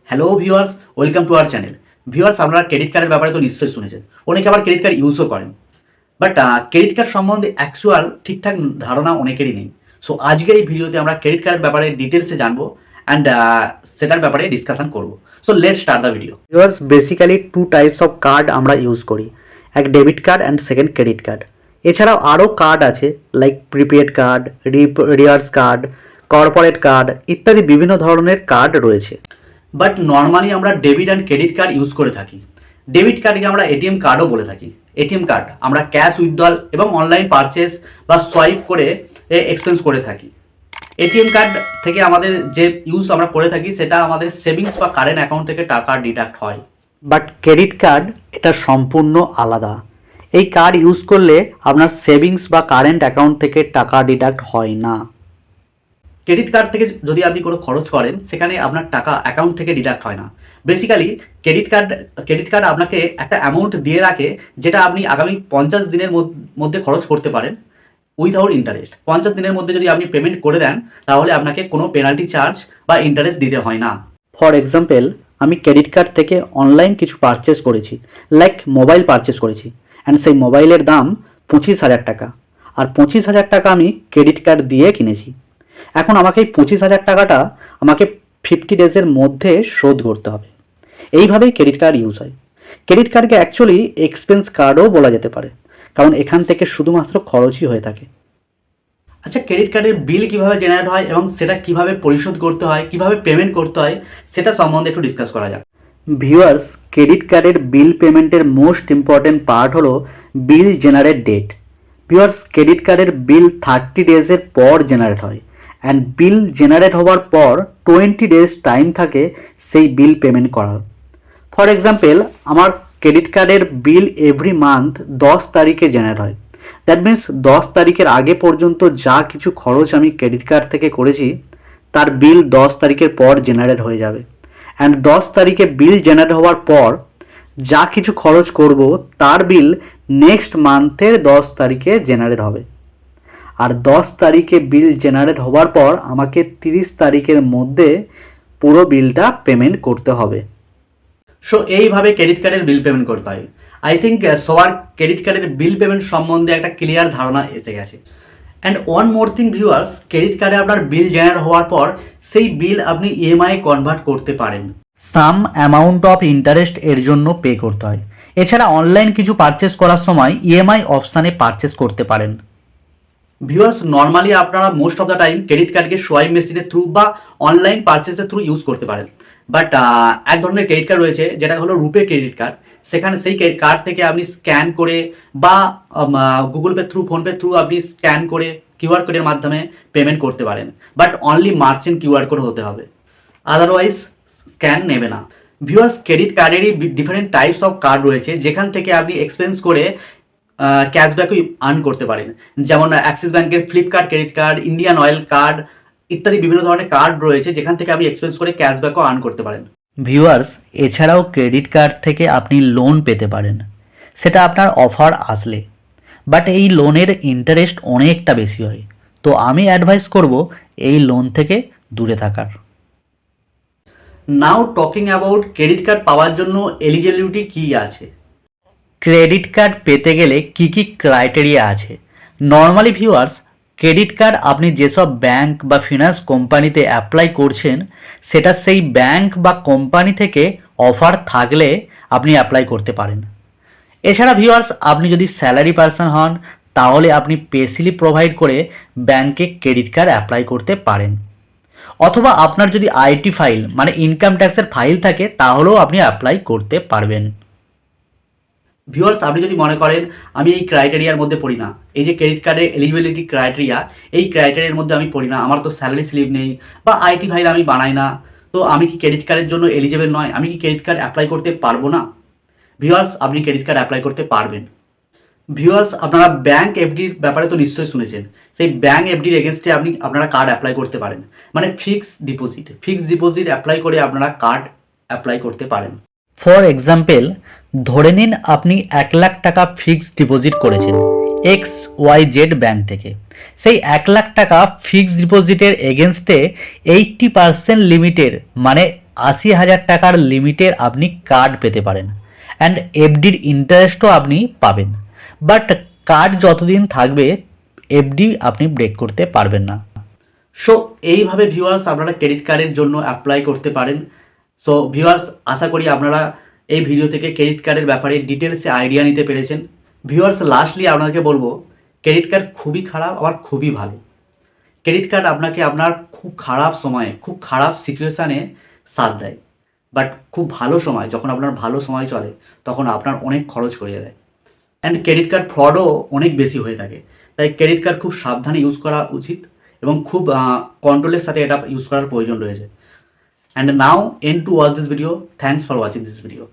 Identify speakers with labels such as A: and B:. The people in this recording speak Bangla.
A: Hello viewers, welcome to our channel. Viewers, আপনারা ক্রেডিট কার্ডের ব্যাপারে তো নিশ্চয়ই শুনেছেন। অনেকে আবার ক্রেডিট কার্ড ইউজও করেন। বাট ক্রেডিট কার্ড সম্বন্ধে অ্যাকচুয়াল ঠিকঠাক ধারণা অনেকেরই নেই। সো আজকের এই ভিডিওতে আমরা ক্রেডিট কার্ডের ব্যাপারে ডিটেলসে জানবো অ্যান্ড সেটার ব্যাপারে ডিসকাশন করব। So let's start the video.
B: Viewers, basically two types of card আমরা ইউজ করি, এক debit card and second credit card. এছাড়াও আরও কার্ড আছে লাইক প্রিপেড কার্ড, রিয়ার্স কার্ড, কর্পোরেট কার্ড ইত্যাদি বিভিন্ন ধরনের কার্ড রয়েছে।
A: বাট নর্মালি আমরা debit and credit card use করে থাকি। ডেবিট কার্ডকে আমরা এটিএম কার্ডও বলে থাকি। এটিএম কার্ড আমরা ক্যাশ উইথড্রল এবং অনলাইন পারচেস বা সোয়াইপ করে এক্সপেন্স করে থাকি। এটিএম কার্ড থেকে আমাদের যে ইউজ আমরা করে থাকি সেটা আমাদের সেভিংস বা কারেন্ট অ্যাকাউন্ট থেকে টাকা ডিডাক্ট হয়।
B: বাট ক্রেডিট কার্ড এটা সম্পূর্ণ আলাদা। এই কার্ড ইউজ করলে আপনার সেভিংস বা কারেন্ট অ্যাকাউন্ট থেকে টাকা ডিডাক্ট হয় না।
A: ক্রেডিট কার্ড থেকে যদি আপনি কোনো খরচ করেন সেখানে আপনার টাকা অ্যাকাউন্ট থেকে ডিডাক্ট হয় না। বেসিক্যালি ক্রেডিট কার্ড আপনাকে একটা অ্যামাউন্ট দিয়ে রাখে যেটা আপনি আগামী 50 দিনের মধ্যে খরচ করতে পারেন উইথাউট ইন্টারেস্ট। 50 দিনের মধ্যে যদি আপনি পেমেন্ট করে দেন তাহলে আপনাকে কোনো পেনাল্টি চার্জ বা ইন্টারেস্ট দিতে হয় না।
B: ফর এক্সাম্পল, আমি ক্রেডিট কার্ড থেকে অনলাইন কিছু পারচেস করেছি, লাইক মোবাইল পারচেস করেছি, অ্যান্ড সেই মোবাইলের দাম 25,000 টাকা, আর 25,000 টাকা আমি ক্রেডিট কার্ড দিয়ে কিনেছি। এখন আমাকে এই 25,000 টাকাটা আমাকে 50 ডেজের মধ্যে শোধ করতে হবে। এইভাবেই ক্রেডিট কার্ড ইউজ হয়। ক্রেডিট কার্ডকে অ্যাকচুয়ালি এক্সপেন্স কার্ডও বলা যেতে পারে, কারণ এখান থেকে শুধুমাত্র খরচই হয়ে থাকে।
A: আচ্ছা, ক্রেডিট কার্ডের বিল কিভাবে জেনারেট হয় এবং সেটা কিভাবে পরিশোধ করতে হয়, কিভাবে পেমেন্ট করতে হয় সেটা সম্বন্ধে একটু ডিসকাস করা যাক।
B: ভিউয়ার্স, ক্রেডিট কার্ডের বিল পেমেন্টের মোস্ট ইম্পর্টেন্ট পার্ট হলো বিল জেনারেট ডেট। ভিউয়ার্স, ক্রেডিট কার্ডের বিল 30 ডেজের পর জেনারেট হয়, অ্যান্ড বিল জেনারেট হওয়ার পর 20 ডেজ টাইম থাকে সেই বিল পেমেন্ট করার। ফর এক্সাম্পল, আমার ক্রেডিট কার্ডের বিল এভরি মান্থ 10 তারিখে জেনারেট হয়। দ্যাট মিন্স 10 তারিখের আগে পর্যন্ত যা কিছু খরচ আমি ক্রেডিট কার্ড থেকে করেছি তার বিল 10 তারিখের পর জেনারেট হয়ে যাবে। অ্যান্ড 10 তারিখে বিল জেনারেট হওয়ার পর যা কিছু খরচ করব তার বিল নেক্সট মান্থের 10 তারিখে জেনারেট হবে। আর 10 তারিখে বিল জেনারেট হওয়ার পর আমাকে 30 তারিখের মধ্যে পুরো বিলটা পেমেন্ট করতে হবে।
A: সো এইভাবে ক্রেডিট কার্ডের বিল পেমেন্ট করতে হয়। আই থিঙ্ক সবার ক্রেডিট কার্ডের বিল পেমেন্ট সম্বন্ধে একটা ক্লিয়ার ধারণা এসে গেছে। And one more thing viewers, credit কার্ডে আপনার বিল জেনারেট হওয়ার পর সেই বিল আপনি ইএমআই কনভার্ট করতে পারেন।
B: সাম অ্যামাউন্ট অফ ইন্টারেস্ট এর জন্য পে করতে হয়। এছাড়া অনলাইন কিছু পারচেস করার সময় ইএমআই অপশানে পারচেস করতে পারেন।
A: ভিউয়ার্স, নর্মালি আপনারা most of the time credit কার্ডকে সোয়াইপ মেশিনের থ্রু বা অনলাইন পারচেসের থ্রু ইউজ করতে পারেন। বাট এক ধরনের ক্রেডিট কার্ড রয়েছে যেটা হলো রুপে ক্রেডিট কার্ড। সেখানে সেই কার্ড থেকে আপনি স্ক্যান করে বা Google Pay through, PhonePe through আপনি স্ক্যান করে কিউআর কোডের মাধ্যমে পেমেন্ট করতে পারেন। But only merchant QR code হতে হবে, আদারওয়াইজ স্ক্যান নেবে না। ভিউয়ার্স, ক্রেডিট কার্ডেরই ডিফারেন্ট টাইপস অফ কার্ড রয়েছে যেখান থেকে আপনি এক্সপেন্স করে ক্যাশব্যাকও আর্ন করতে পারেন। যেমন অ্যাক্সিস ব্যাংকের Flipkart credit card, Indian oil card ইত্যাদি বিভিন্ন ধরনের কার্ড রয়েছে যেখান থেকে আপনি এক্সপেন্স করে ক্যাশব্যাকও আর্ন করতে পারেন।
B: ভিউয়ার্স, এছাড়াও ক্রেডিট কার্ড থেকে আপনি লোন পেতে পারেন, সেটা আপনার অফার আসলে। বাট এই লোনের ইন্টারেস্ট অনেকটা বেশি হয়, তো আমি অ্যাডভাইস করব এই লোন থেকে দূরে থাকার।
A: নাও টকিং অ্যাবাউট ক্রেডিট কার্ড পাওয়ার জন্য এলিজিবিলিটি কী আছে।
B: ক্রেডিট কার্ড পেতে গেলে কি কি ক্রাইটেরিয়া আছে? নর্মালি ভিউয়ার্স, ক্রেডিট কার্ড আপনি যেসব ব্যাংক বা ফিনান্স কোম্পানিতে অ্যাপ্লাই করছেন সেটা সেই ব্যাংক বা কোম্পানি থেকে অফার থাকলে আপনি অ্যাপ্লাই করতে পারেন। এছাড়া ভিউয়ার্স, আপনি যদি স্যালারি পারসন হন তাহলে আপনি পে স্লিপ প্রোভাইড করে ব্যাংকে ক্রেডিট কার্ড অ্যাপ্লাই করতে পারেন। অথবা আপনার যদি আইটি ফাইল মানে ইনকাম ট্যাক্সের ফাইল থাকে তাহলেও আপনি অ্যাপ্লাই করতে পারবেন।
A: ভিউয়ার্স, আপনি যদি মনে করেন আমি এই ক্রাইটেরিয়ার মধ্যে পড়ি না, এই যে ক্রেডিট কার্ডের এলিজিবিলিটি ক্রাইটেরিয়া, এই ক্রাইটেরিয়ার মধ্যে আমি পড়ি না, আমার তো স্যালারি স্লিপ নেই বা আইটি ফাইল আমি বানাই না, তো আমি কি ক্রেডিট কার্ডের জন্য এলিজিবল নয়, আমি কি ক্রেডিট কার্ড অ্যাপ্লাই করতে পারবো না? ভিউয়ার্স, আপনি ক্রেডিট কার্ড অ্যাপ্লাই করতে পারবেন। ভিউয়ার্স, আপনারা ব্যাংক এফডির ব্যাপারে তো নিশ্চয়ই শুনেছেন। সেই ব্যাংক এফডির এগেনস্টে আপনারা কার্ড অ্যাপ্লাই করতে পারেন, মানে ফিক্সড ডিপোজিট অ্যাপ্লাই করে আপনারা কার্ড অ্যাপ্লাই করতে পারেন।
B: ফর এক্সাম্পল, ধরে নিন আপনি 1 লাখ টাকা ফিক্সড ডিপোজিট করেছেন XYZ ব্যাংক থেকে। সেই 1 লাখ টাকা ফিক্সড ডিপোজিটের এগেনস্টে 80% লিমিটের মানে 80,000 টাকার লিমিটের আপনি কার্ড পেতে পারেন অ্যান্ড এফডির ইন্টারেস্টও আপনি পাবেন। বাট কার্ড যতদিন থাকবে এফডি আপনি ব্রেক করতে পারবেন না।
A: সো এইভাবে ভিউয়ার্স আপনারা ক্রেডিট কার্ডের জন্য অ্যাপ্লাই করতে পারেন। সো ভিউয়ার্স, আশা করি আপনারা এই ভিডিও থেকে ক্রেডিট কার্ডের ব্যাপারে ডিটেলসে আইডিয়া নিতে পেরেছেন। ভিউয়ার্স, লাস্টলি আপনাকে বলবো, ক্রেডিট কার্ড খুবই খারাপ আবার খুবই ভালো। ক্রেডিট কার্ড আপনাকে আপনার খুব খারাপ সময়ে, খুব খারাপ সিচুয়েশানে সাথ দেয়, বাট খুব ভালো সময়, যখন আপনার ভালো সময় চলে তখন আপনার অনেক খরচ করিয়ে দেয়। অ্যান্ড ক্রেডিট কার্ড ফ্রডও অনেক বেশি হয়ে থাকে। তাই ক্রেডিট কার্ড খুব সাবধানে ইউজ করা উচিত এবং খুব কন্ট্রোলের সাথে এটা ইউজ করার প্রয়োজন রয়েছে। And now end to watch this video. Thanks for watching this video.